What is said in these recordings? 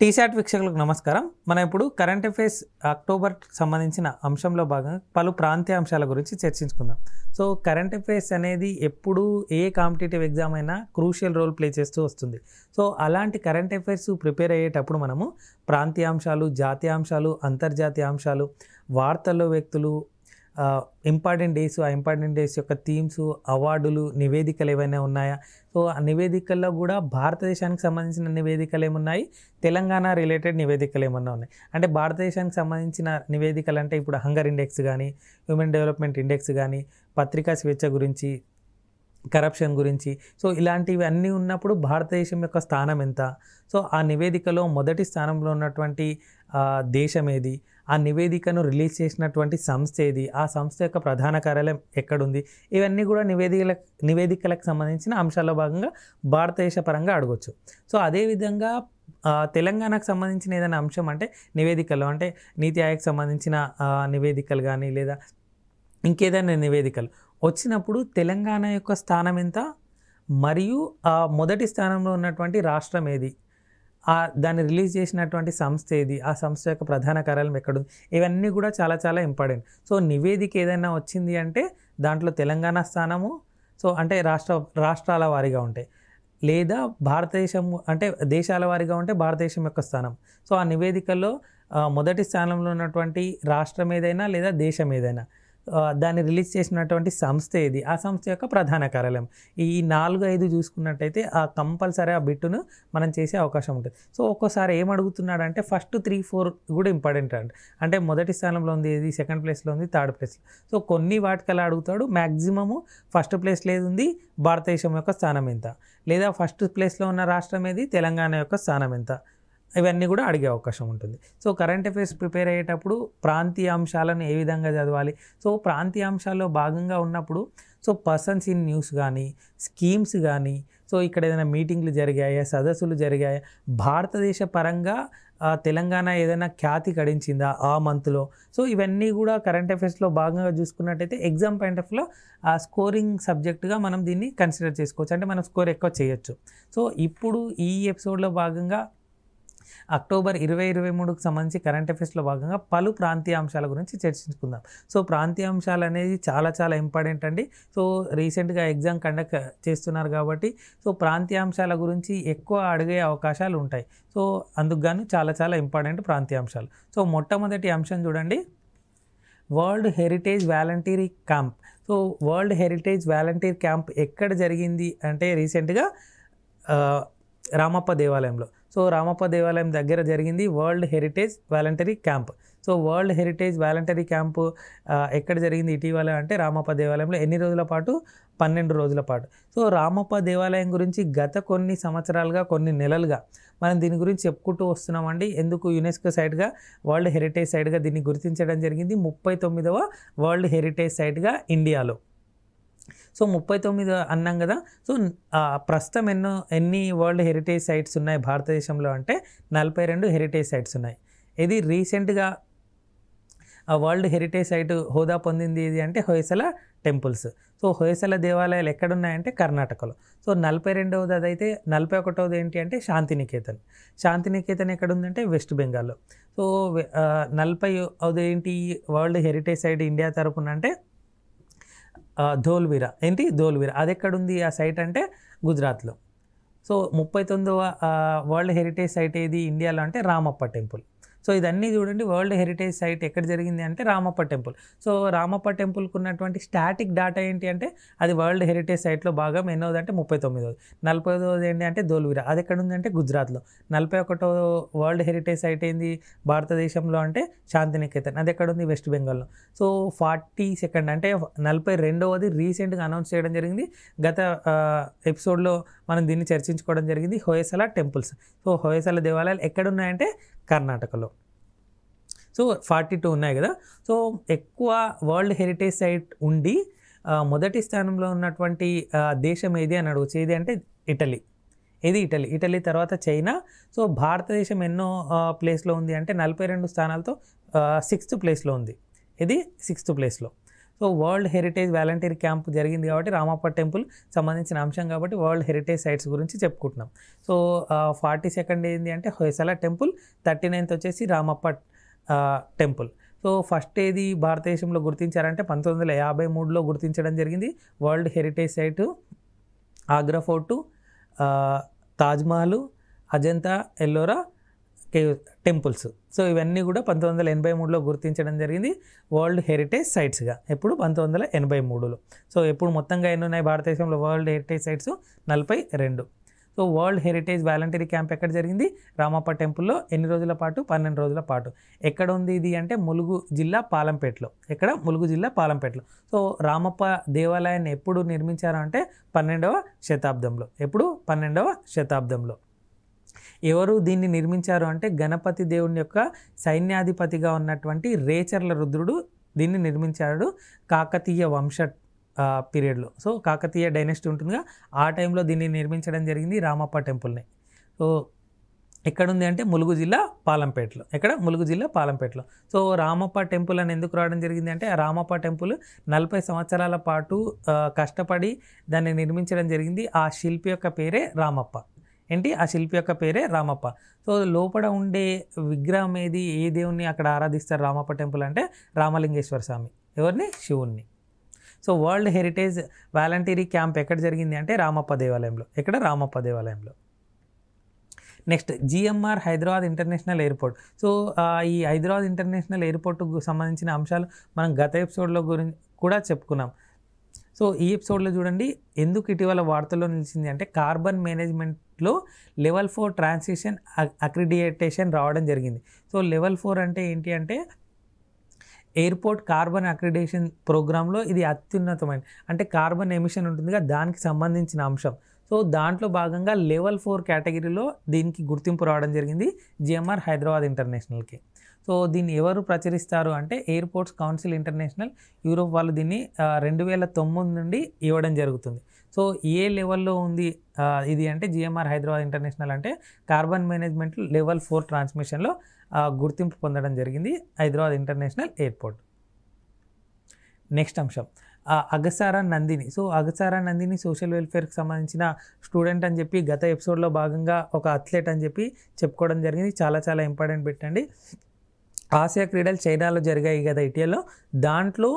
టీశాట్ వీక్షకులకు నమస్కారం. మనం ఇప్పుడు కరెంట్ అఫైర్స్ అక్టోబర్కి సంబంధించిన అంశంలో భాగంగా పలు ప్రాంతీయ అంశాల గురించి చర్చించుకుందాం. సో కరెంట్ అఫైర్స్ అనేది ఎప్పుడు ఏ కాంపిటేటివ్ ఎగ్జామ్ అయినా క్రూషియల్ రోల్ ప్లే చేస్తూ వస్తుంది. సో అలాంటి కరెంట్ అఫైర్స్ ప్రిపేర్ అయ్యేటప్పుడు మనము ప్రాంతీయ అంశాలు, జాతీయ అంశాలు, అంతర్జాతీయ అంశాలు, వార్తల్లో వ్యక్తులు, ఇంపార్టెంట్ డేస్, ఆ ఇంపార్టెంట్ డేస్ యొక్క థీమ్స్, అవార్డులు, నివేదికలు ఏవైనా ఉన్నాయా? సో ఆ నివేదికల్లో కూడా భారతదేశానికి సంబంధించిన నివేదికలు ఏమున్నాయి, తెలంగాణ రిలేటెడ్ నివేదికలు ఏమన్నా ఉన్నాయి. అంటే భారతదేశానికి సంబంధించిన నివేదికలు అంటే ఇప్పుడు హంగర్ ఇండెక్స్ కానీ, హ్యూమన్ డెవలప్మెంట్ ఇండెక్స్ కానీ, పత్రికా స్వేచ్ఛ గురించి, కరప్షన్ గురించి, సో ఇలాంటివి అన్నీ ఉన్నప్పుడు భారతదేశం యొక్క స్థానం ఎంత, సో ఆ నివేదికలో మొదటి స్థానంలో ఉన్నటువంటి దేశం ఏది, ఆ నివేదికను రిలీజ్ చేసినటువంటి సంస్థ ఏది, ఆ సంస్థ యొక్క ప్రధాన కార్యాలయం ఎక్కడుంది, ఇవన్నీ కూడా నివేదికలకు సంబంధించిన అంశాల్లో భాగంగా భారతదేశ పరంగా అడగొచ్చు. సో అదేవిధంగా తెలంగాణకు సంబంధించిన ఏదైనా అంశం అంటే నివేదికలు, అంటే నీతి ఆయోగ్కి సంబంధించిన నివేదికలు కానీ లేదా ఇంకేదైనా నివేదికలు వచ్చినప్పుడు తెలంగాణ యొక్క స్థానం ఎంత, మరియు మొదటి స్థానంలో ఉన్నటువంటి రాష్ట్రం ఏది, దాన్ని రిలీజ్ చేసినటువంటి సంస్థ ఏది, ఆ సంస్థ యొక్క ప్రధాన కార్యాలయం ఎక్కడుంది, ఇవన్నీ కూడా చాలా చాలా ఇంపార్టెంట్. సో నివేదిక ఏదైనా వచ్చింది అంటే దాంట్లో తెలంగాణ స్థానము, సో అంటే రాష్ట్రాల వారీగా ఉంటాయి, లేదా భారతదేశం అంటే దేశాల వారీగా ఉంటే భారతదేశం యొక్క స్థానం. సో ఆ నివేదికల్లో మొదటి స్థానంలో ఉన్నటువంటి రాష్ట్రం ఏదైనా లేదా దేశం ఏదైనా, దాన్ని రిలీజ్ చేసినటువంటి సంస్థ ఏది, ఆ సంస్థ యొక్క ప్రధాన కార్యాలయం, ఈ 4-5 చూసుకున్నట్టయితే కంపల్సరీ ఆ బిట్టును మనం చేసే అవకాశం ఉంటుంది. సో ఒక్కోసారి ఏం అడుగుతున్నాడంటే ఫస్ట్ 3-4 కూడా ఇంపార్టెంట్ అంటే మొదటి స్థానంలో ఉంది ఏది, సెకండ్ ప్లేస్లో ఉంది, థర్డ్ ప్లేస్లో. సో కొన్ని వాటికల్లా అడుగుతాడు. మ్యాక్సిమము ఫస్ట్ ప్లేస్లో ఏది ఉంది, భారతదేశం యొక్క స్థానం ఎంత, లేదా ఫస్ట్ ప్లేస్లో ఉన్న రాష్ట్రం ఏది, తెలంగాణ యొక్క స్థానం ఎంత, ఇవన్నీ కూడా అడిగే అవకాశం ఉంటుంది. సో కరెంట్ అఫైర్స్ ప్రిపేర్ అయ్యేటప్పుడు ప్రాంతీయ అంశాలను ఏ విధంగా చదవాలి, సో ప్రాంతీయ అంశాల్లో భాగంగా ఉన్నప్పుడు సో పర్సన్స్ ఇన్ న్యూస్ కానీ, స్కీమ్స్ కానీ, సో ఇక్కడ ఏదైనా మీటింగ్లు జరిగాయా, సదస్సులు జరిగాయా, భారతదేశ పరంగా తెలంగాణ ఏదైనా ఖ్యాతి గడించిందా ఆ మంత్లో, సో ఇవన్నీ కూడా కరెంట్ అఫైర్స్లో భాగంగా చూసుకున్నట్టయితే ఎగ్జామ్ పాయింట్ ఆఫ్ వ్యూలో స్కోరింగ్ సబ్జెక్టుగా మనం దీన్ని కన్సిడర్ చేసుకోవచ్చు. అంటే మనం స్కోర్ ఎక్కువ చేయొచ్చు. సో ఇప్పుడు ఈ ఎపిసోడ్లో భాగంగా అక్టోబర్ 2023కు సంబంధించి కరెంట్ అఫైర్స్లో భాగంగా పలు ప్రాంతీయ అంశాల గురించి చర్చించుకుందాం. సో ప్రాంతీయ అంశాలు అనేది చాలా చాలా ఇంపార్టెంట్ అండి. సో రీసెంట్గా ఎగ్జామ్ కండక్ట్ చేస్తున్నారు కాబట్టి సో ప్రాంతీయ అంశాల గురించి ఎక్కువ అడిగే అవకాశాలు ఉంటాయి. సో అందుకు గాను చాలా చాలా ఇంపార్టెంట్ ప్రాంతీయ అంశాలు. సో మొట్టమొదటి అంశం చూడండి, world heritage voluntary camp. So world heritage volunteer camp ఎక్కడ జరిగింది అంటే రీసెంట్గా రామప్ప దేవాలయంలో. సో రామప్ప దేవాలయం దగ్గర జరిగింది world heritage voluntary camp. So world heritage voluntary camp ఎక్కడ జరిగింది ఇటీవల అంటే రామప్ప దేవాలయంలో. ఎన్ని రోజుల పాటు? 12 రోజుల పాటు. సో రామప్ప దేవాలయం గురించి గత కొన్ని సంవత్సరాలుగా, కొన్ని నెలలుగా మనం దీని గురించి చెప్పుకుంటూ వస్తున్నామండి. ఎందుకు యునెస్కో సైట్గా, వరల్డ్ హెరిటేజ్ సైట్గా దీన్ని గుర్తించడం జరిగింది. 39వ వరల్డ్ హెరిటేజ్ సైట్గా ఇండియాలో. సో 39 అన్నాం కదా. సో ప్రస్తుతం ఎన్ని వరల్డ్ హెరిటేజ్ సైట్స్ ఉన్నాయి భారతదేశంలో అంటే 42 హెరిటేజ్ సైట్స్ ఉన్నాయి. ఇది రీసెంట్గా వరల్డ్ హెరిటేజ్ సైట్ హోదా పొందింది ఏది అంటే హొయసల టెంపుల్స్. సో హొయసల దేవాలయాలు ఎక్కడున్నాయంటే కర్ణాటకలో. సో 42వది అదైతే 41వది ఏంటి అంటే శాంతినికేతన్. శాంతినికేతన్ ఎక్కడుందంటే వెస్ట్ బెంగాల్లో. సో 40వది ఏంటి వరల్డ్ హెరిటేజ్ సైట్ ఇండియా తరపున అంటే ధోల్వీరా. ఏంటి ధోల్వీరా, అది ఎక్కడుంది ఆ సైట్ అంటే గుజరాత్లో. సో 39వ వరల్డ్ హెరిటేజ్ సైట్ ఏది ఇండియాలో అంటే రామప్ప టెంపుల్. సో ఇదన్నీ చూడండి, వరల్డ్ హెరిటేజ్ సైట్ ఎక్కడ జరిగింది అంటే రామప్ప టెంపుల్. సో రామప్ప టెంపుల్కి ఉన్నటువంటి స్టాటిక్ డేటా ఏంటి అంటే అది వరల్డ్ హెరిటేజ్ సైట్లో భాగం ఎన్నోది అంటే 39వది. 40వది ఏంటి అంటే ధోల్వీరా, అది ఎక్కడ ఉంది అంటే గుజరాత్లో. 41వ వరల్డ్ హెరిటేజ్ సైట్ ఏంది భారతదేశంలో అంటే శాంతినికేతన్, అది ఎక్కడ ఉంది వెస్ట్ బెంగాల్లో. సో 42nd అంటే 42వది రీసెంట్గా అనౌన్స్ చేయడం జరిగింది. గత ఎపిసోడ్లో మనం దీన్ని చర్చించుకోవడం జరిగింది, హొయసల టెంపుల్స్. సో హొయసల దేవాలయాలు ఎక్కడున్నాయంటే కర్ణాటకలో. సో 42 ఉన్నాయి కదా. సో ఎక్కువ వరల్డ్ హెరిటేజ్ సైట్ ఉండి మొదటి స్థానంలో ఉన్నటువంటి దేశం ఏది అని అడగచ్చు. ఏది అంటే ఇటలీ. ఇది ఇటలీ తర్వాత చైనా. సో భారతదేశం ఎన్నో ప్లేస్లో ఉంది అంటే 42 స్థానాలతో 6th ప్లేస్లో ఉంది. ఇది 6th ప్లేస్లో. So world heritage volunteer camp జరిగింది కాబట్టి రామప్ప టెంపుల్ సంబంధించిన అంశం కాబట్టి వరల్డ్ హెరిటేజ్ సైట్స్ గురించి చెప్పుకుంటున్నాం. సో 42nd ఏంటి అంటే హొయసల టెంపుల్, 39th వచ్చేసి రామప్ప టెంపుల్. సో ఫస్ట్ ఏది భారతదేశంలో గుర్తించారంటే 1953లో గుర్తించడం జరిగింది world heritage site. Agra fort, Taj Mahal, Ajanta Ellora cave temples. So ఇవన్నీ కూడా 1983లో గుర్తించడం జరిగింది వరల్డ్ హెరిటేజ్ సైట్స్గా. ఎప్పుడు 1983లో. సో ఎప్పుడు మొత్తంగా ఎన్ని ఉన్నాయి భారతదేశంలో world heritage sites? 42. So world heritage voluntary camp ఎక్కడ జరిగింది? రామప్ప టెంపుల్లో. ఎన్ని రోజుల పాటు? 12 రోజుల పాటు. ఎక్కడ ఉంది ఇది అంటే ములుగు జిల్లా పాలంపేటలో. ఎక్కడ? ములుగు జిల్లా పాలంపేటలో. సో రామప్ప దేవాలయాన్ని ఎప్పుడు నిర్మించారు అంటే 12వ శతాబ్దంలో. ఎప్పుడు? 12వ శతాబ్దంలో. ఎవరు దీన్ని నిర్మించారు అంటే గణపతి దేవుని యొక్క సైన్యాధిపతిగా ఉన్నటువంటి రేచర్ల రుద్రుడు దీన్ని నిర్మించాడు కాకతీయ వంశ పీరియడ్లో. సో కాకతీయ డైనెస్టీ ఉంటుందిగా, ఆ టైంలో దీన్ని నిర్మించడం జరిగింది రామప్ప టెంపుల్ని. సో ఎక్కడుంది అంటే ములుగు జిల్లా పాలంపేటలో. ఎక్కడ? ములుగు జిల్లా పాలంపేటలో. సో రామప్ప టెంపుల్ అని ఎందుకు రావడం జరిగింది అంటే రామప్ప టెంపుల్ 40 సంవత్సరాల పాటు కష్టపడి దాన్ని నిర్మించడం జరిగింది. ఆ శిల్పి యొక్క పేరే రామప్ప. ఏంటి? ఆ శిల్పి యొక్క పేరే రామప్ప. సో లోపల ఉండే విగ్రహం ఏది? ఏ దేవుణ్ణి అక్కడ ఆరాధిస్తారు రామప్ప టెంపుల్ అంటే రామలింగేశ్వర స్వామి. ఎవరిని? శివుణ్ణి. So world heritage voluntary camp ఎక్కడ జరిగింది అంటే రామప్ప దేవాలయంలో. ఎక్కడ? రామప్ప దేవాలయంలో. Next GMR Hyderabad international airport. So ఈ హైదరాబాద్ ఇంటర్నేషనల్ ఎయిర్పోర్ట్కు సంబంధించిన అంశాలు మనం గత ఎపిసోడ్లో గురించి కూడా చెప్పుకున్నాం. సో ఈ ఎపిసోడ్లో చూడండి ఎందుకు ఇటీవల వార్తల్లో నిలిచింది అంటే కార్బన్ మేనేజ్మెంట్లో లెవెల్ 4 ట్రాన్సిషన్ అక్రిడిటేషన్ రావడం జరిగింది. సో లెవెల్ 4 అంటే ఏంటి అంటే ఎయిర్పోర్ట్ కార్బన్ అక్రిడిటేషన్ ప్రోగ్రాంలో ఇది అత్యున్నతమైన అంటే కార్బన్ ఎమిషన్ ఉంటుందిగా దానికి సంబంధించిన అంశం. సో దాంట్లో భాగంగా లెవెల్ 4 కేటగిరీలో దీనికి గుర్తింపు రావడం జరిగింది జిఎంఆర్ హైదరాబాద్ ఇంటర్నేషనల్కి. సో దీన్ని ఎవరు ప్రచురిస్తారు అంటే ఎయిర్పోర్ట్స్ కౌన్సిల్ ఇంటర్నేషనల్ యూరోప్ వాళ్ళు దీన్ని 2009 నుండి ఇవ్వడం జరుగుతుంది. సో ఏ లెవెల్లో ఉంది ఇది అంటే జిఎంఆర్ హైదరాబాద్ ఇంటర్నేషనల్ అంటే కార్బన్ మేనేజ్మెంట్ లెవెల్ 4 ట్రాన్స్మిషన్లో గుర్తింపు పొందడం జరిగింది హైదరాబాద్ ఇంటర్నేషనల్ ఎయిర్పోర్ట్. నెక్స్ట్ అంశం అగసారా నందిని. సో అగసారా నందిని సోషల్ వెల్ఫేర్కి సంబంధించిన స్టూడెంట్ అని చెప్పి గత ఎపిసోడ్లో భాగంగా ఒక అథ్లెట్ అని చెప్పి చెప్పుకోవడం జరిగింది. చాలా చాలా ఇంపార్టెంట్ పెట్టండి. ఆసియా క్రీడలు చైనాలో జరిగాయి కదా ఇటీవల. దాంట్లో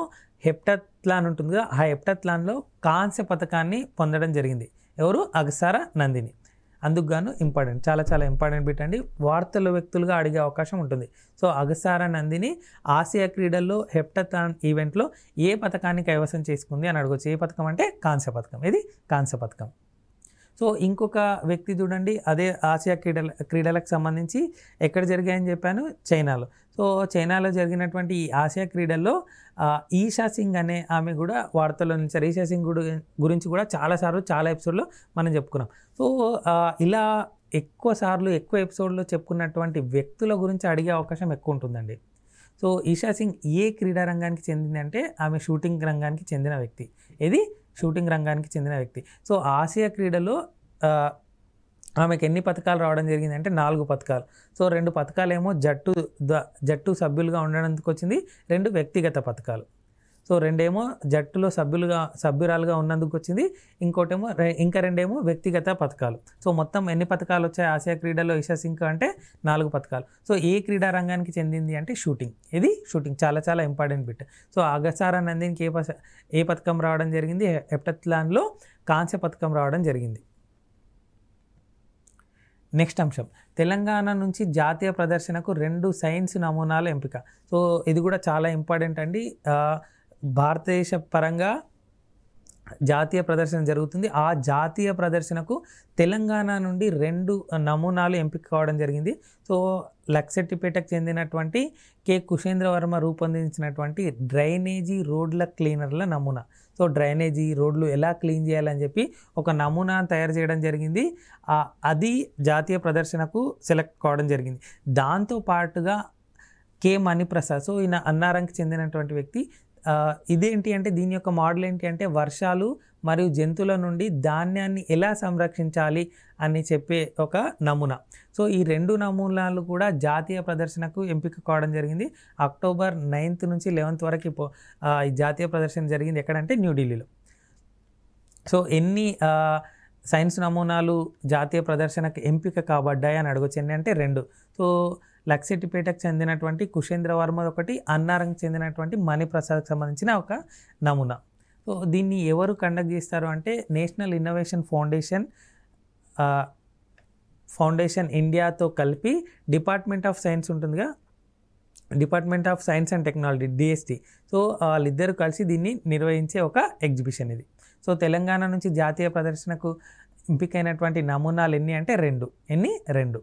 హెప్టాథ్లాన్ ఉంటుందిగా, ఆ హెప్టాథ్లాన్లో కాంస్య పథకాన్ని పొందడం జరిగింది. ఎవరు? అగసారా నందిని. అందుకు గాను ఇంపార్టెంట్, చాలా చాలా ఇంపార్టెంట్ పెట్టండి. వార్తలు వ్యక్తులుగా అడిగే అవకాశం ఉంటుంది. సో అగసారా నందిని ఆసియా క్రీడల్లో హెప్టాథ్లాన్ ఈవెంట్లో ఏ పథకాన్ని కైవసం చేసుకుంది అని అడగవచ్చు. ఏ పథకం అంటే కాంస్య పథకం. ఇది కాంస్య పథకం. సో ఇంకొక వ్యక్తి చూడండి అదే ఆసియా క్రీడలకు సంబంధించి ఎక్కడ జరిగాయని చెప్పాను? చైనాలో. సో చైనాలో జరిగినటువంటి ఈ ఆసియా క్రీడల్లో ఈషా సింగ్ అనే ఆమె కూడా వార్తల్లో నిలిచారు. ఈషా సింగ్ గురించి కూడా చాలాసార్లు చాలా ఎపిసోడ్లో మనం చెప్పుకున్నాం. సో ఇలా ఎక్కువ ఎపిసోడ్లో చెప్పుకున్నటువంటి వ్యక్తుల గురించి అడిగే అవకాశం ఎక్కువ ఉంటుందండి. సో ఈషా సింగ్ ఏ క్రీడా రంగానికి చెందింది అంటే ఆమె షూటింగ్ రంగానికి చెందిన వ్యక్తి. ఇది షూటింగ్ రంగానికి చెందిన వ్యక్తి. సో ఆసియా క్రీడలో ఆమెకు ఎన్ని పథకాలు రావడం జరిగింది అంటే 4 పథకాలు. సో 2 పథకాలు ఏమో జట్టు సభ్యులుగా ఉండడానికి వచ్చింది, 2 వ్యక్తిగత పథకాలు. సో 2 ఏమో జట్టులో సభ్యురాలుగా ఉన్నందుకు వచ్చింది, ఇంకా 2 ఏమో వ్యక్తిగత పథకాలు. సో మొత్తం ఎన్ని పథకాలు వచ్చాయి ఆసియా క్రీడలో ఈషా సింగ్ అంటే 4 పథకాలు. సో ఏ క్రీడా రంగానికి చెందింది అంటే షూటింగ్. ఇది షూటింగ్, చాలా చాలా ఇంపార్టెంట్ బిట్. సో అగసారా నందినికి ఏ పథకం రావడం జరిగింది? హెప్టాథ్లాన్లో కాంస్య పథకం రావడం జరిగింది. నెక్స్ట్ అంశం తెలంగాణ నుంచి జాతీయ ప్రదర్శనకు 2 సైన్స్ నమూనాల ఎంపిక. సో ఇది కూడా చాలా ఇంపార్టెంట్ అండి. భారతదేశ పరంగా జాతీయ ప్రదర్శన జరుగుతుంది. ఆ జాతీయ ప్రదర్శనకు తెలంగాణ నుండి 2 నమూనాలు ఎంపిక కావడం జరిగింది. సో లక్సెట్టిపేటకు చెందినటువంటి కె కుశేంద్రవర్మ రూపొందించినటువంటి డ్రైనేజీ రోడ్ల క్లీనర్ల నమూనా. సో డ్రైనేజీ రోడ్లు ఎలా క్లీన్ చేయాలని చెప్పి ఒక నమూనా తయారు చేయడం జరిగింది. అది జాతీయ ప్రదర్శనకు సెలెక్ట్ కావడం జరిగింది. దాంతోపాటుగా కె మణిప్రసాద్. సో ఈయన అన్నారంకి చెందినటువంటి వ్యక్తి. ఇదేంటి అంటే దీని యొక్క మోడల్ ఏంటి అంటే వర్షాలు మరియు జంతువుల నుండి ధాన్యాన్ని ఎలా సంరక్షించాలి అని చెప్పే ఒక నమూనా. సో ఈ 2 నమూనాలు కూడా జాతీయ ప్రదర్శనకు ఎంపిక కావడం జరిగింది. అక్టోబర్ 9th నుంచి 11th వరకు ఈ జాతీయ ప్రదర్శన జరిగింది ఎక్కడంటే న్యూఢిల్లీలో. సో ఎన్ని సైన్స్ నమూనాలు జాతీయ ప్రదర్శనకు ఎంపిక కాబడ్డాయి అని అడగొచ్చు. ఎన్ని అంటే 2. సో లక్సెట్టిపేటకు చెందినటువంటి కుషేంద్ర వర్మ ఒకటి, అన్నారంకి చెందినటువంటి మణిప్రసాద్కి సంబంధించిన ఒక నమూనా. సో దీన్ని ఎవరు కండక్ట్ చేస్తారు అంటే నేషనల్ ఇన్నోవేషన్ ఫౌండేషన్ ఇండియాతో కలిపి డిపార్ట్మెంట్ ఆఫ్ సైన్స్ ఉంటుందిగా, department of science and technology DST. So వాళ్ళిద్దరూ కలిసి దీన్ని నిర్వహించే ఒక ఎగ్జిబిషన్ ఇది. సో తెలంగాణ నుంచి జాతీయ ప్రదర్శనకు ఎంపికైనటువంటి నమూనాలు ఎన్ని అంటే 2. ఎన్ని? 2.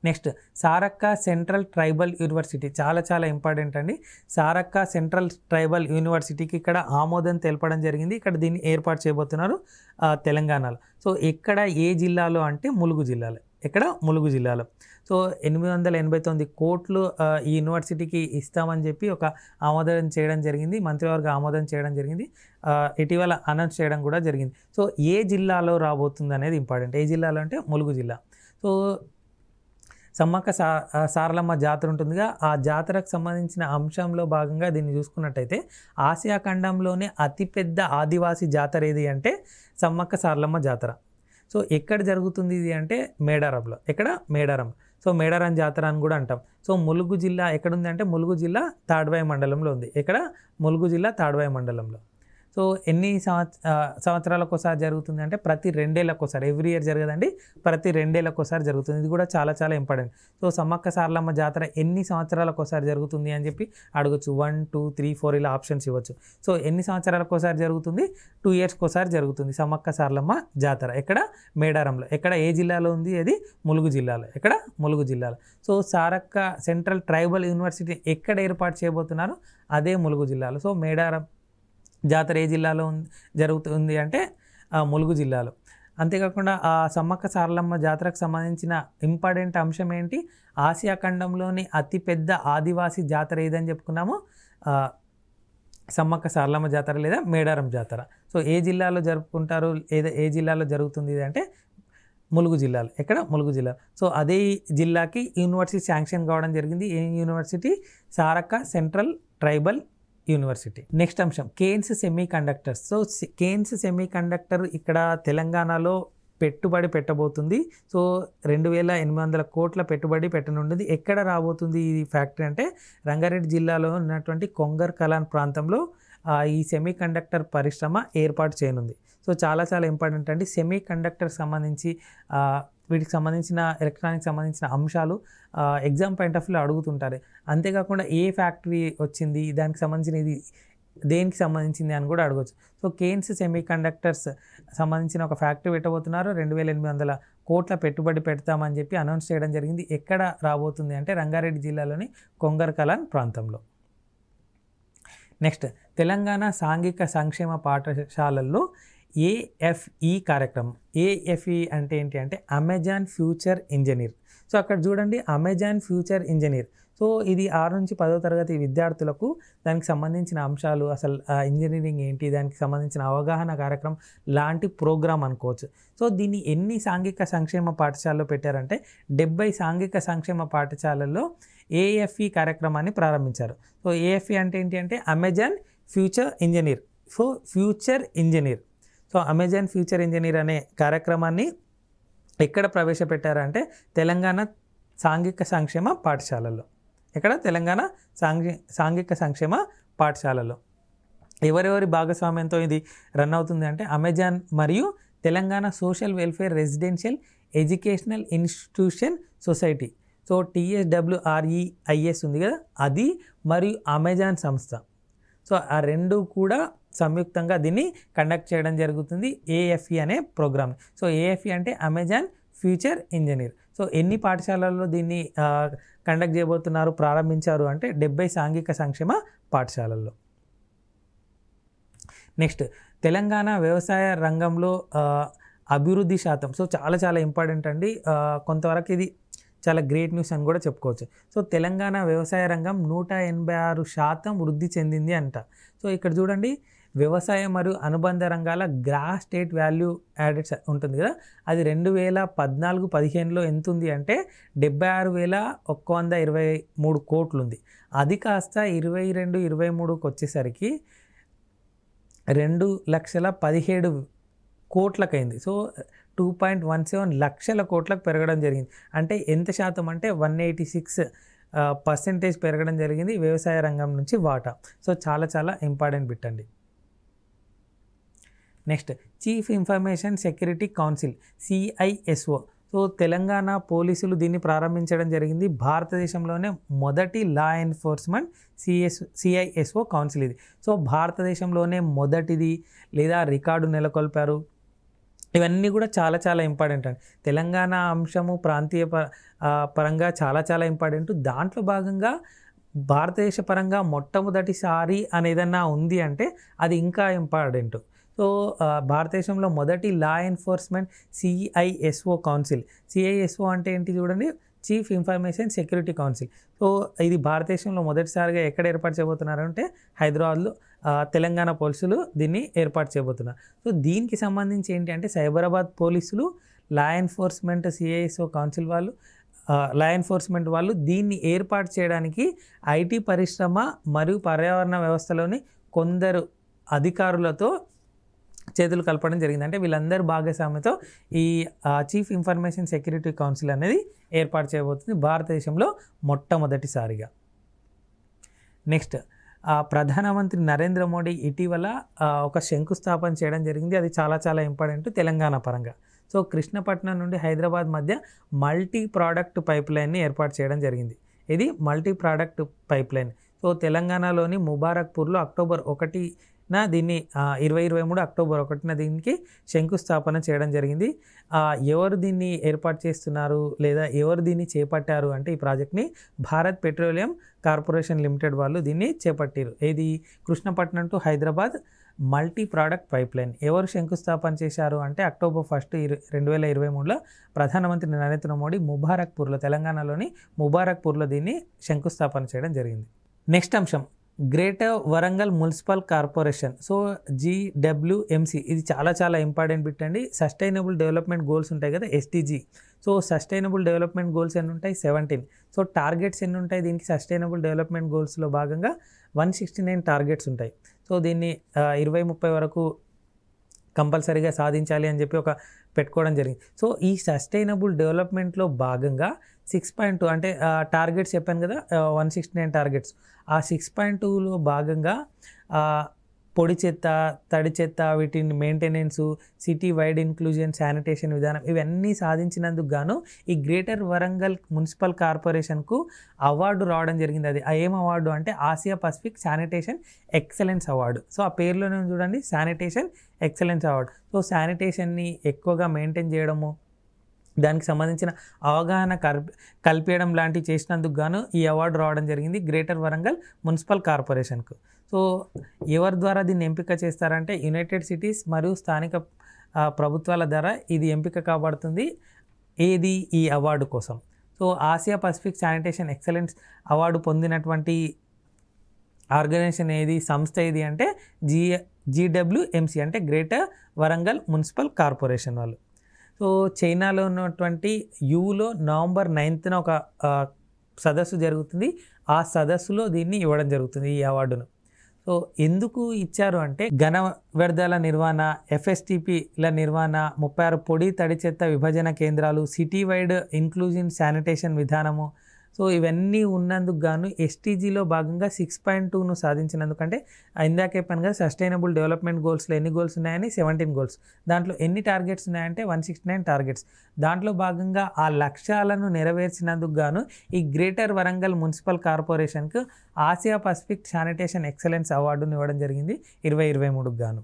Next Sarakka central tribal university, చాలా చాలా ఇంపార్టెంట్ అండి. సారక్క సెంట్రల్ ట్రైబల్ యూనివర్సిటీకి ఇక్కడ ఆమోదం తెలపడం జరిగింది. ఇక్కడ దీన్ని ఏర్పాటు చేయబోతున్నారు తెలంగాణలో. సో ఎక్కడ, ఏ జిల్లాలో అంటే ములుగు జిల్లాలో. ఎక్కడ? ములుగు జిల్లాలో. సో 889 కోట్లు ఈ యూనివర్సిటీకి ఇస్తామని చెప్పి ఒక ఆమోదం చేయడం జరిగింది, మంత్రివర్గ ఆమోదం చేయడం జరిగింది. ఇటీవల అనౌన్స్ చేయడం కూడా జరిగింది. సో ఏ జిల్లాలో రాబోతుంది అనేది ఇంపార్టెంట్. ఏ జిల్లాలో అంటే ములుగు జిల్లా. సో సమ్మక్క సారలమ్మ జాతర ఉంటుందిగా, ఆ జాతరకు సంబంధించిన అంశంలో భాగంగా దీన్ని చూసుకున్నట్టయితే ఆసియా ఖండంలోనే అతిపెద్ద ఆదివాసీ జాతర ఏది అంటే సమ్మక్క సారలమ్మ జాతర. సో ఎక్కడ జరుగుతుంది ఇది అంటే మేడారంలో. ఎక్కడ? మేడారం. సో మేడారం జాతర అని కూడా అంటాం. సో ములుగు జిల్లా ఎక్కడుంది అంటే ములుగు జిల్లా తాడ్వాయి మండలంలో ఉంది. ఎక్కడ? ములుగు జిల్లా తాడ్వాయి మండలంలో. సో ఎన్ని సంవత్సరాలకు ఒకసారి జరుగుతుంది అంటే ప్రతి 2 ఏళ్ళకు ఒకసారి. ఎవ్రీ ఇయర్ జరగదండి, ప్రతి 2 ఏళ్ళకు ఒకసారి జరుగుతుంది. ఇది కూడా చాలా చాలా ఇంపార్టెంట్. సో సమ్మక్క సారలమ్మ జాతర ఎన్ని సంవత్సరాలకు ఒకసారి జరుగుతుంది అని చెప్పి అడగచ్చు. 1, 2, 3, 4 ఇలా ఆప్షన్స్ ఇవ్వచ్చు. సో ఎన్ని సంవత్సరాలకు ఒకసారి జరుగుతుంది? 2 yearsకి ఒకసారి జరుగుతుంది సమ్మక్క సారలమ్మ జాతర. ఎక్కడ? మేడారంలో. ఎక్కడ? ఏ జిల్లాలో ఉంది? అది ములుగు జిల్లాలో. ఎక్కడ? ములుగు జిల్లాలో. So Sarakka central tribal university ఎక్కడ ఏర్పాటు చేయబోతున్నారు? అదే ములుగు జిల్లాలో. సో మేడారం జాతర ఏ జిల్లాలో జరుగుతుంది అంటే ములుగు జిల్లాలో. అంతేకాకుండా ఆ సమ్మక్క సారలమ్మ జాతరకు సంబంధించిన ఇంపార్టెంట్ అంశం ఏంటి? ఆసియా ఖండంలోని అతిపెద్ద ఆదివాసీ జాతర ఏదని చెప్పుకున్నాము? సమ్మక్క సారలమ్మ జాతర లేదా మేడారం జాతర. సో ఏ జిల్లాలో జరుపుకుంటారు, ఏ జిల్లాలో జరుగుతుంది ఇది అంటే ములుగు జిల్లాలో. ఎక్కడ? ములుగు జిల్లా. సో అదే జిల్లాకి యూనివర్సిటీ శాంక్షన్ కావడం జరిగింది. ఏ university? Sarakka central tribal university. Next అంశం Kaynes semiconductors. So Kaynes semiconductor ఇక్కడ తెలంగాణలో పెట్టుబడి పెట్టబోతుంది. సో 2800 కోట్ల పెట్టుబడి పెట్టనుంటుంది. ఎక్కడ రాబోతుంది ఈ ఫ్యాక్టరీ అంటే రంగారెడ్డి జిల్లాలో ఉన్నటువంటి కొంగర్ కలాన్ ప్రాంతంలో ఈ సెమీ కండక్టర్ పరిశ్రమ ఏర్పాటు చేయనుంది. సో చాలా చాలా ఇంపార్టెంట్ అండి. సెమీ కండక్టర్ సంబంధించి వీటికి సంబంధించిన ఎలక్ట్రానిక్స్ సంబంధించిన అంశాలు ఎగ్జామ్ పాయింట్ ఆఫ్ వ్యూలో అడుగుతుంటారు. అంతేకాకుండా ఏ ఫ్యాక్టరీ వచ్చింది, దానికి సంబంధించిన ఇది దేనికి సంబంధించింది అని కూడా అడగవచ్చు. సో కేన్స్ సెమీ కండక్టర్స్ సంబంధించిన ఒక ఫ్యాక్టరీ పెట్టబోతున్నారు. 2800 కోట్ల పెట్టుబడి పెడతామని చెప్పి అనౌన్స్ చేయడం జరిగింది. ఎక్కడ రాబోతుంది అంటే రంగారెడ్డి జిల్లాలోని కొంగర్ కలాన్ ప్రాంతంలో. నెక్స్ట్ తెలంగాణ సాంఘిక సంక్షేమ పాఠశాలల్లో AFE కార్యక్రమం. AFE అంటే ఏంటి అంటే అమెజాన్ ఫ్యూచర్ ఇంజనీర్. సో అక్కడ చూడండి అమెజాన్ ఫ్యూచర్ ఇంజనీర్. సో ఇది 6 నుంచి 10వ తరగతి విద్యార్థులకు దానికి సంబంధించిన అంశాలు, అసలు ఇంజనీరింగ్ ఏంటి, దానికి సంబంధించిన అవగాహన కార్యక్రమం లాంటి ప్రోగ్రామ్ అనుకోవచ్చు. సో దీన్ని ఎన్ని సాంఘిక సంక్షేమ పాఠశాలలో పెట్టారంటే 70 సాంఘిక సంక్షేమ పాఠశాలల్లో AFE కార్యక్రమాన్ని ప్రారంభించారు. సో AFE అంటే ఏంటి అంటే Amazon future engineer. So future engineer. So Amazon future engineer అనే కార్యక్రమాన్ని ఎక్కడ ప్రవేశపెట్టారంటే తెలంగాణ సాంఘిక సంక్షేమ పాఠశాలలో. ఎక్కడ? తెలంగాణ సాంఘిక సంక్షేమ పాఠశాలలో. ఎవరెవరి భాగస్వామ్యంతో ఇది రన్ అవుతుంది అంటే అమెజాన్ మరియు Telangana social welfare residential educational institution society. So TSWREIS ఉంది కదా, అది మరియు అమెజాన్ సంస్థ. సో ఆ 2 కూడా సంయుక్తంగా దీన్ని కండక్ట్ చేయడం జరుగుతుంది, AFE అనే ప్రోగ్రామ్. సో AFE అంటే అమెజాన్ ఫ్యూచర్ ఇంజనీర్. సో ఎన్ని పాఠశాలల్లో దీన్ని కండక్ట్ చేయబోతున్నారు, ప్రారంభించారు అంటే 70 సాంఘిక సంక్షేమ పాఠశాలల్లో. నెక్స్ట్ తెలంగాణ వ్యవసాయ రంగంలో అభివృద్ధి శాతం. సో చాలా చాలా ఇంపార్టెంట్ అండి. కొంతవరకు ఇది చాలా గ్రేట్ న్యూస్ అని కూడా చెప్పుకోవచ్చు. సో తెలంగాణ వ్యవసాయ రంగం 186% వృద్ధి చెందింది అంట. సో ఇక్కడ చూడండి వ్యవసాయం మరియు అనుబంధ రంగాల గ్రాస్ స్టేట్ వాల్యూ యాడెడ్ ఉంటుంది కదా, అది 2014-15లో ఎంత ఉంది అంటే 76,123 కోట్లు ఉంది. అది కాస్త 22-23కి వచ్చేసరికి 2,17,000 కోట్లకైంది. సో 2.17 లక్షల కోట్లకు పెరగడం జరిగింది. అంటే ఎంత శాతం అంటే 186% పెరగడం జరిగింది వ్యవసాయ రంగం నుంచి వాటా. సో చాలా చాలా ఇంపార్టెంట్ బిట్ అండి. Next chief information security council CISO. So Telangana పోలీసులు దీన్ని ప్రారంభించడం జరిగింది. భారతదేశంలోనే మొదటి లా ఎన్ఫోర్స్మెంట్ CISO కౌన్సిల్ ఇది. సో భారతదేశంలోనే మొదటిది లేదా రికార్డు నెలకొల్పారు. ఇవన్నీ కూడా చాలా చాలా ఇంపార్టెంట్ అండి. తెలంగాణ అంశము ప్రాంతీయ పరంగా చాలా చాలా ఇంపార్టెంట్. దాంట్లో భాగంగా భారతదేశ పరంగా మొట్టమొదటిసారి అనేదన్నా ఉంది అంటే అది ఇంకా ఇంపార్టెంట్. సో భారతదేశంలో మొదటి law enforcement CISO council. CISO అంటే ఏంటి చూడండి, chief information security council. So ఇది భారతదేశంలో మొదటిసారిగా ఎక్కడ ఏర్పాటు చేయబోతున్నారు అంటే హైదరాబాద్లో తెలంగాణ పోలీసులు దీన్ని ఏర్పాటు చేయబోతున్నారు. సో దీనికి సంబంధించి ఏంటి అంటే సైబరాబాద్ పోలీసులు, లా ఎన్ఫోర్స్మెంట్ CISO కౌన్సిల్ వాళ్ళు, లా ఎన్ఫోర్స్మెంట్ వాళ్ళు దీన్ని ఏర్పాటు చేయడానికి IT పరిశ్రమ మరియు పర్యావరణ వ్యవస్థలోని కొందరు అధికారులతో చేతులు కలపడం జరిగింది. అంటే వీళ్ళందరూ భాగస్వామ్యంతో ఈ చీఫ్ ఇన్ఫర్మేషన్ సెక్యూరిటీ కౌన్సిల్ అనేది ఏర్పాటు చేయబోతుంది భారతదేశంలో మొట్టమొదటిసారిగా. నెక్స్ట్ ప్రధానమంత్రి నరేంద్ర మోడీ ఇటీవల ఒక శంకుస్థాపన చేయడం జరిగింది. అది చాలా చాలా ఇంపార్టెంట్ తెలంగాణ పరంగా. సో కృష్ణపట్నం నుండి హైదరాబాద్ మధ్య మల్టీ ప్రోడక్ట్ పైప్ లైన్ని ఏర్పాటు చేయడం జరిగింది. ఇది multi product pipe line. So తెలంగాణలోని ముబారక్పూర్లో అక్టోబర్ 1న దీన్ని 2023 అక్టోబర్ 1న దీనికి శంకుస్థాపన చేయడం జరిగింది. ఎవరు దీన్ని ఏర్పాటు చేస్తున్నారు లేదా ఎవరు దీన్ని చేపట్టారు అంటే ఈ ప్రాజెక్ట్ని భారత్ పెట్రోలియం కార్పొరేషన్ లిమిటెడ్ వాళ్ళు దీన్ని చేపట్టారు. ఇది Krishnapatnam to Hyderabad multi product pipe line. ఎవరు శంకుస్థాపన చేశారు అంటే అక్టోబర్ 1, 2023లో ప్రధానమంత్రి నరేంద్ర మోడీ ముబారక్పూర్లో, తెలంగాణలోని ముబారక్పూర్లో దీన్ని శంకుస్థాపన చేయడం జరిగింది. నెక్స్ట్ అంశం greater Warangal municipal corporation. So GWMC ఇది చాలా చాలా ఇంపార్టెంట్ బిట్ అండి. సస్టైనబుల్ డెవలప్మెంట్ గోల్స్ ఉంటాయి కదా, SDG. So sustainable development goals ఎన్ని ఉంటాయి? 17. సో టార్గెట్స్ ఎన్ని ఉంటాయి దీనికి? సస్టైనబుల్ డెవలప్మెంట్ గోల్స్లో భాగంగా 169 టార్గెట్స్ ఉంటాయి. సో దీన్ని 2030 వరకు కంపల్సరీగా సాధించాలి అని చెప్పి ఒక పెట్టుకోవడం జరిగింది. సో ఈ సస్టైనబుల్ డెవలప్మెంట్లో భాగంగా 6.2 అంటే టార్గెట్స్ చెప్పాను కదా, 169 టార్గెట్స్. ఆ 6.2లో భాగంగా పొడి చెత్త, తడి చెత్త, వీటిని maintenance, city wide inclusion, sanitation విధానం ఇవన్నీ సాధించినందుకు గాను ఈ గ్రేటర్ వరంగల్ మున్సిపల్ కార్పొరేషన్కు అవార్డు రావడం జరిగింది. అది ఏం అవార్డు అంటే Asia Pacific sanitation excellence award. So ఆ పేరులోనే చూడండి, శానిటేషన్ ఎక్సలెన్స్ అవార్డు. సో శానిటేషన్ని ఎక్కువగా మెయింటైన్ చేయడము, దానికి సంబంధించిన అవగాహన కల్పించడం లాంటివి చేసినందుకు గాను ఈ అవార్డు రావడం జరిగింది గ్రేటర్ వరంగల్ మున్సిపల్ కార్పొరేషన్కు. సో ఎవరి ద్వారా దీన్ని ఎంపిక చేస్తారంటే యునైటెడ్ సిటీస్ మరియు స్థానిక ప్రభుత్వాల ద్వారా ఇది ఎంపిక కాబడుతుంది. ఏది? ఈ అవార్డు కోసం. So Asia Pacific sanitation excellence award పొందినటువంటి ఆర్గనైజేషన్ ఏది, సంస్థ ఏది అంటే GWMC అంటే గ్రేటర్ వరంగల్ మున్సిపల్ కార్పొరేషన్ వాళ్ళు. సో చైనాలో ఉన్నటువంటి యూలో నవంబర్ 9న ఒక సదస్సు జరుగుతుంది. ఆ సదస్సులో దీన్ని ఇవ్వడం జరుగుతుంది ఈ అవార్డును. సో ఎందుకు ఇచ్చారు అంటే ఘన వ్యర్థాల నిర్వహణ, FSTPల నిర్వహణ, 36 పొడి తడి చెత్త విభజన కేంద్రాలు, సిటీ వైడ్ ఇన్క్లూజివ్ శానిటేషన్ విధానము. సో ఇవన్నీ ఉన్నందుకు గాను SDGలో భాగంగా 6.2ను సాధించినందుకంటే ఇందాక చెప్పాను కదా సస్టైనబుల్ డెవలప్మెంట్ గోల్స్లో ఎన్ని గోల్స్ ఉన్నాయని 17 గోల్స్. దాంట్లో ఎన్ని టార్గెట్స్ ఉన్నాయంటే 169 టార్గెట్స్. దాంట్లో భాగంగా ఆ లక్ష్యాలను నెరవేర్చినందుకు గాను ఈ గ్రేటర్ వరంగల్ మున్సిపల్ కార్పొరేషన్కు ఆసియా పసిఫిక్ శానిటేషన్ ఎక్సలెన్స్ అవార్డును ఇవ్వడం జరిగింది 2023కు గాను.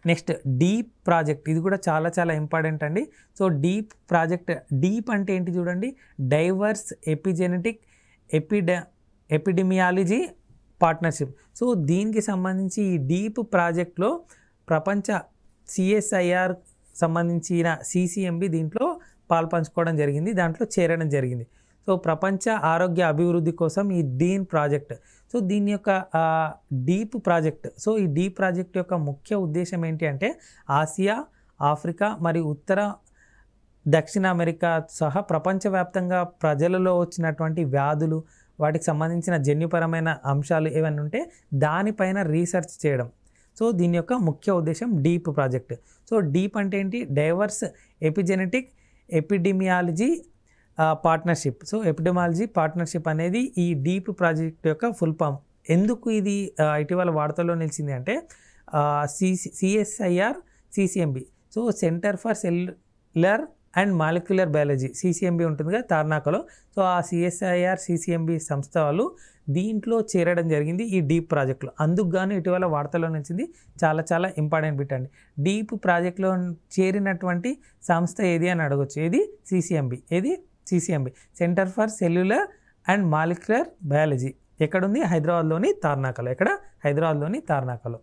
Next deep project. ఇది కూడా చాలా చాలా ఇంపార్టెంట్ అండి. సో డీప్ ప్రాజెక్ట్, డీప్ అంటే ఏంటి చూడండి, divorce epigenetic epidemiology partnership. So దీనికి సంబంధించి ఈ డీప్ ప్రాజెక్ట్లో ప్రపంచ CSIR సంబంధించిన CCMB దీంట్లో పాల్పంచుకోవడం జరిగింది, దాంట్లో చేరడం జరిగింది. సో ప్రపంచ ఆరోగ్య అభివృద్ధి కోసం ఈ డీన్ ప్రాజెక్ట్. సో దీని యొక్క డీప్ ప్రాజెక్ట్. సో ఈ డీప్ ప్రాజెక్ట్ యొక్క ముఖ్య ఉద్దేశం ఏంటి అంటే ఆసియా, ఆఫ్రికా మరియు దక్షిణ అమెరికా సహా ప్రపంచవ్యాప్తంగా ప్రజలలో వచ్చినటువంటి వ్యాధులు, వాటికి సంబంధించిన జన్యుపరమైన అంశాలు ఏమైనా ఉంటే దానిపైన రీసెర్చ్ చేయడం. సో దీని యొక్క ముఖ్య ఉద్దేశం డీప్ ప్రాజెక్ట్. సో డీప్ అంటే ఏంటి? Divorce epigenetic epidemiology partnership. So epidemiology partnership అనేది ఈ డీప్ ప్రాజెక్ట్ యొక్క ఫుల్ ఫామ్. ఎందుకు ఇది ఇటీవల వార్తల్లో నిలిచింది అంటే CSIR CCMB. So centre for cellular and molecular biology CCMB ఉంటుంది కదా తార్నాకలో. సో ఆ CSIR CCMB సంస్థ వాళ్ళు దీంట్లో చేరడం జరిగింది ఈ డీప్ ప్రాజెక్ట్లో. అందుకు గాను ఇటీవల వార్తల్లో నిలిచింది. చాలా చాలా ఇంపార్టెంట్ బిట్ అండి. డీప్ ప్రాజెక్ట్లో చేరినటువంటి సంస్థ ఏది అని అడగొచ్చు. ఏది? CCMB. ఏది? CCMB, centre for cellular and molecular biology. ఎక్కడుంది? హైదరాబాద్లోని తార్నాకలో. ఎక్కడ? హైదరాబాద్లోని తార్నాకలో.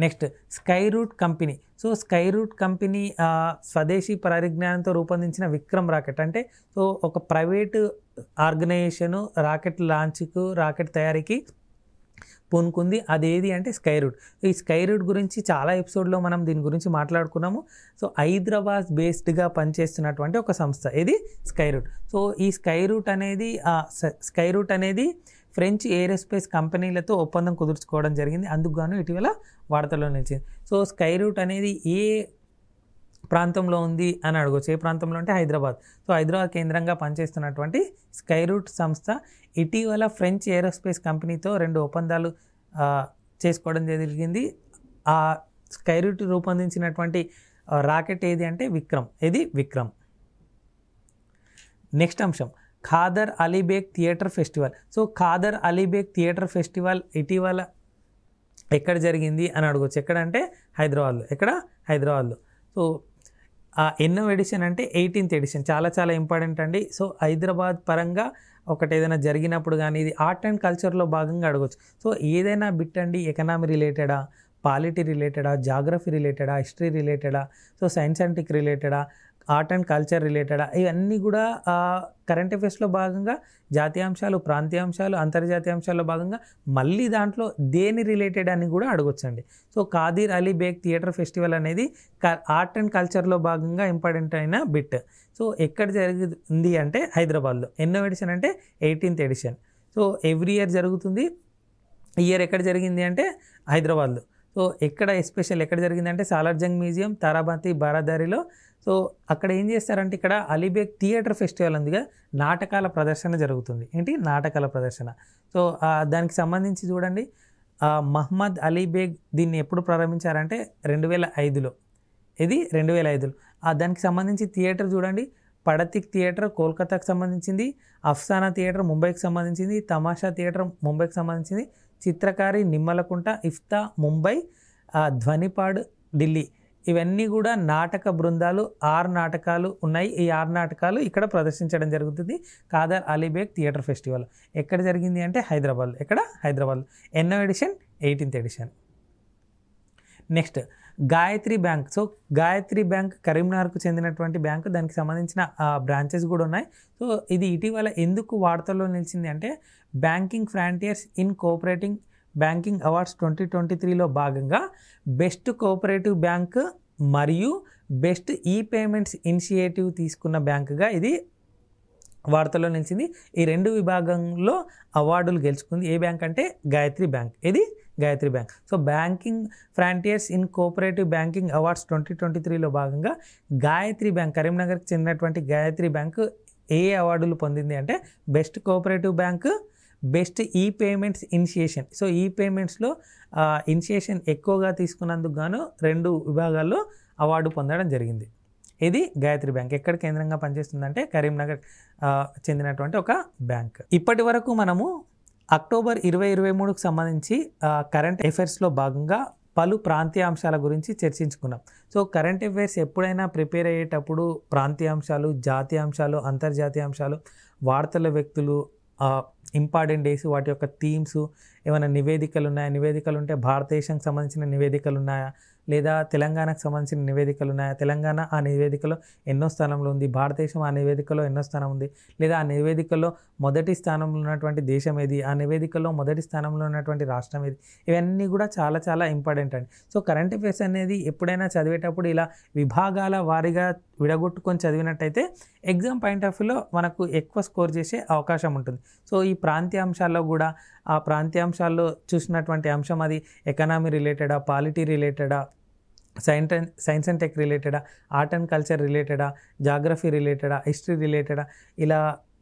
Next Skyroot company. So Skyroot company స్వదేశీ పరిజ్ఞానంతో రూపొందించిన విక్రమ్ రాకెట్. అంటే సో ఒక ప్రైవేటు ఆర్గనైజేషను రాకెట్ లాంచ్కు, రాకెట్ తయారీకి పూనుకుంది. అదేది అంటే స్కై రూట్. ఈ స్కై రూట్ గురించి చాలా ఎపిసోడ్లో మనం దీని గురించి మాట్లాడుకున్నాము. సో హైదరాబాద్ బేస్డ్గా పనిచేస్తున్నటువంటి ఒక సంస్థ ఇది స్కై రూట్. సో ఈ స్కై రూట్ అనేది ఫ్రెంచ్ ఏరోస్పేస్ కంపెనీలతో ఒప్పందం కుదుర్చుకోవడం జరిగింది. అందుకు గాను ఇటీవల వార్తల్లో నిలిచింది. సో స్కై రూట్ అనేది ఏ ప్రాంతంలో ఉంది అని అడగవచ్చు. ఏ ప్రాంతంలో అంటే హైదరాబాద్. సో హైదరాబాద్ కేంద్రంగా పనిచేస్తున్నటువంటి స్కై రూట్ సంస్థ ఇటీవల ఫ్రెంచ్ ఏరోస్పేస్ కంపెనీతో 2 ఒప్పందాలు చేసుకోవడం జరిగింది. ఆ స్కై రూట్ రూపొందించినటువంటి రాకెట్ ఏది అంటే విక్రమ్. ఇది విక్రమ్. నెక్స్ట్ అంశం Khadar Alibeg theatre festival. So Khadar Alibeg theatre festival ఇటీవల ఎక్కడ జరిగింది అని అడగవచ్చు. ఎక్కడంటే హైదరాబాద్లో. ఎక్కడ? హైదరాబాద్లో. సో ఎన్నో ఎడిషన్ అంటే 18th ఎడిషన్. చాలా చాలా ఇంపార్టెంట్ అండి. సో హైదరాబాద్ పరంగా ఒకటి ఏదైనా జరిగినప్పుడు కానీ ఇది ఆర్ట్ అండ్ కల్చర్లో భాగంగా అడగవచ్చు. సో ఏదైనా బిట్ అండి, ఎకనామీ రిలేటెడా, పాలిటీ రిలేటెడా, జాగ్రఫీ రిలేటెడా, హిస్టరీ రిలేటెడా, సో సైన్స్ అండ్ టెక్ రిలేటెడా, ఆర్ట్ అండ్ కల్చర్ రిలేటెడా, ఇవన్నీ కూడా కరెంట్ అఫైర్స్లో భాగంగా జాతీయాంశాలు, ప్రాంతీయాంశాలు, అంతర్జాతీయ అంశాల్లో భాగంగా మళ్ళీ దాంట్లో దేని రిలేటెడ్ అని కూడా అడగొచ్చండి. So Khadar Alibeg theatre festival అనేది ఆర్ట్ అండ్ కల్చర్లో భాగంగా ఇంపార్టెంట్ అయిన బిట్. సో ఎక్కడ జరిగింది అంటే హైదరాబాద్లో. ఎన్నో ఎడిషన్ అంటే 18th edition. So every year జరుగుతుంది. ఇయర్ ఎక్కడ జరిగింది అంటే హైదరాబాద్లో. సో ఎక్కడ ఎస్పెషల్ ఎక్కడ జరిగింది అంటే సాలార్జంగ్ మ్యూజియం, తారాబాతి, బారాదారిలో. సో అక్కడ ఏం చేస్తారంటే ఇక్కడ అలీబేగ్ థియేటర్ ఫెస్టివల్ ఉందిగా, నాటకాల ప్రదర్శన జరుగుతుంది. ఏంటి? నాటకాల ప్రదర్శన. సో దానికి సంబంధించి చూడండి, మహమ్మద్ అలీబేగ్ దీన్ని ఎప్పుడు ప్రారంభించారంటే 2005లో. ఇది 2005లో. దానికి సంబంధించి థియేటర్ చూడండి, పడతిక్ థియేటర్ కోల్కతాకు సంబంధించింది, అఫ్సానా థియేటర్ ముంబైకి సంబంధించింది, తమాషా థియేటర్ ముంబైకి సంబంధించింది, చిత్రకారి నిమ్మలకుంట, ఇఫ్తా ముంబై, ధ్వనిపాడ్ ఢిల్లీ. ఇవన్నీ కూడా నాటక బృందాలు. 6 నాటకాలు ఉన్నాయి. ఈ 6 నాటకాలు ఇక్కడ ప్రదర్శించడం జరుగుతుంది ఖాదర్ అలీబేగ్ థియేటర్ ఫెస్టివల్. ఎక్కడ జరిగింది అంటే హైదరాబాద్. ఎక్కడ? హైదరాబాద్. ఎన్నో edition? 18th edition. Next Gayatri bank. So Gayatri bank కరీంనగర్కు చెందినటువంటి బ్యాంకు. దానికి సంబంధించిన బ్రాంచెస్ కూడా ఉన్నాయి. సో ఇది ఇటీవల ఎందుకు వార్తల్లో నిలిచింది అంటే banking frontiers in cooperating banking awards 2023లో భాగంగా బెస్ట్ కోఆపరేటివ్ బ్యాంక్ మరియు బెస్ట్ ఈ పేమెంట్స్ ఇనిషియేటివ్ తీసుకున్న బ్యాంకుగా ఇది వార్తల్లో నిలిచింది. ఈ 2 విభాగంలో అవార్డులు గెలుచుకుంది. ఏ బ్యాంక్ అంటే గాయత్రి బ్యాంక్. ఇది Gayatri bank. So banking frontiers in cooperative banking awards 2023లో భాగంగా గాయత్రి బ్యాంక్, కరీంనగర్కి చెందినటువంటి గాయత్రి బ్యాంక్ ఏ అవార్డులు పొందింది అంటే best cooperative bank, best e payments initiation. So ఈ పేమెంట్స్లో ఇనిషియేషన్ ఎక్కువగా తీసుకున్నందుకు గాను 2 విభాగాల్లో అవార్డు పొందడం జరిగింది. ఇది గాయత్రి బ్యాంక్. ఎక్కడ కేంద్రంగా పనిచేస్తుందంటే కరీంనగర్ చెందినటువంటి ఒక బ్యాంక్. ఇప్పటి వరకు మనము అక్టోబర్ 2023కు సంబంధించి కరెంట్ అఫైర్స్లో భాగంగా పలు ప్రాంతీయ అంశాల గురించి చర్చించుకున్నాం. సో కరెంట్ అఫైర్స్ ఎప్పుడైనా ప్రిపేర్ అయ్యేటప్పుడు ప్రాంతీయ అంశాలు, జాతీయ అంశాలు, అంతర్జాతీయ అంశాలు, వార్తల వ్యక్తులు, ఇంపార్టెంట్ డేస్, వాటి యొక్క థీమ్స్, ఏమైనా నివేదికలు ఉన్నాయా, నివేదికలు ఉంటే భారతదేశానికి సంబంధించిన నివేదికలు ఉన్నాయా, లేదా తెలంగాణకు సంబంధించిన నివేదికలు ఉన్నాయా, తెలంగాణ ఆ నివేదికలో ఎన్నో స్థానంలో ఉంది, భారతదేశం ఆ నివేదికలో ఎన్నో స్థానం ఉంది, లేదా ఆ నివేదికలో మొదటి స్థానంలో ఉన్నటువంటి దేశం ఏది, ఆ నివేదికలో మొదటి స్థానంలో ఉన్నటువంటి రాష్ట్రం ఏది, ఇవన్నీ కూడా చాలా చాలా ఇంపార్టెంట్ అండి. సో కరెంట్ అఫైర్స్ అనేది ఎప్పుడైనా చదివేటప్పుడు ఇలా విభాగాల వారీగా విడగొట్టుకొని చదివినట్టయితే ఎగ్జామ్ పాయింట్ ఆఫ్ వ్యూలో మనకు ఎక్కువ స్కోర్ చేసే అవకాశం ఉంటుంది. సో ఈ ప్రాంతీయ అంశాల్లో కూడా ఆ ప్రాంతీయ అంశాల్లో చూసినటువంటి అంశం అది ఎకనామీ రిలేటెడా, పాలిటీ రిలేటెడా, సైన్స్ అండ్ టెక్ రిలేటెడా, ఆర్ట్ అండ్ కల్చర్ రిలేటెడా, జాగ్రఫీ రిలేటెడా, హిస్టరీ రిలేటెడా, ఇలా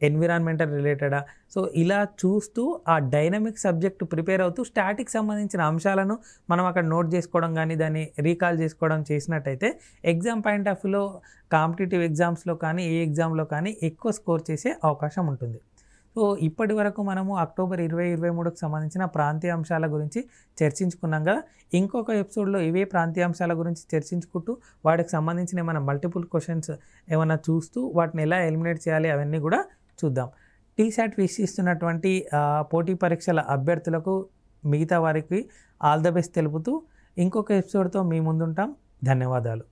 ఎన్విరాన్మెంటల్ రిలేటెడా. సో ఇలా చూస్తూ ఆ డైనమిక్ సబ్జెక్ట్ ప్రిపేర్ అవుతూ స్టాటిక్ సంబంధించిన అంశాలను మనం అక్కడ నోట్ చేసుకోవడం కానీ దాన్ని రీకాల్ చేసుకోవడం చేసినట్టయితే ఎగ్జామ్ పాయింట్ ఆఫ్ వ్యూలో కాంపిటేటివ్ ఎగ్జామ్స్లో కానీ ఏ ఎగ్జామ్లో కానీ ఎక్కువ స్కోర్ చేసే అవకాశం ఉంటుంది. సో ఇప్పటి వరకు మనము అక్టోబర్ 2023కు సంబంధించిన ప్రాంతీయ అంశాల గురించి చర్చించుకున్నాం కదా. ఇంకొక ఎపిసోడ్లో ఇవే ప్రాంతీయ అంశాల గురించి చర్చించుకుంటూ వాటికి సంబంధించిన ఏమైనా మల్టిపుల్ క్వశ్చన్స్ ఏమైనా చూస్తూ వాటిని ఎలా ఎలిమినేట్ చేయాలి అవన్నీ కూడా చూద్దాం. టీశాట్ వీక్షిస్తున్నటువంటి పోటీ పరీక్షల అభ్యర్థులకు మిగతా వారికి ఆల్ ద బెస్ట్ తెలుపుతూ ఇంకొక ఎపిసోడ్తో మీ ముందుంటాం. ధన్యవాదాలు.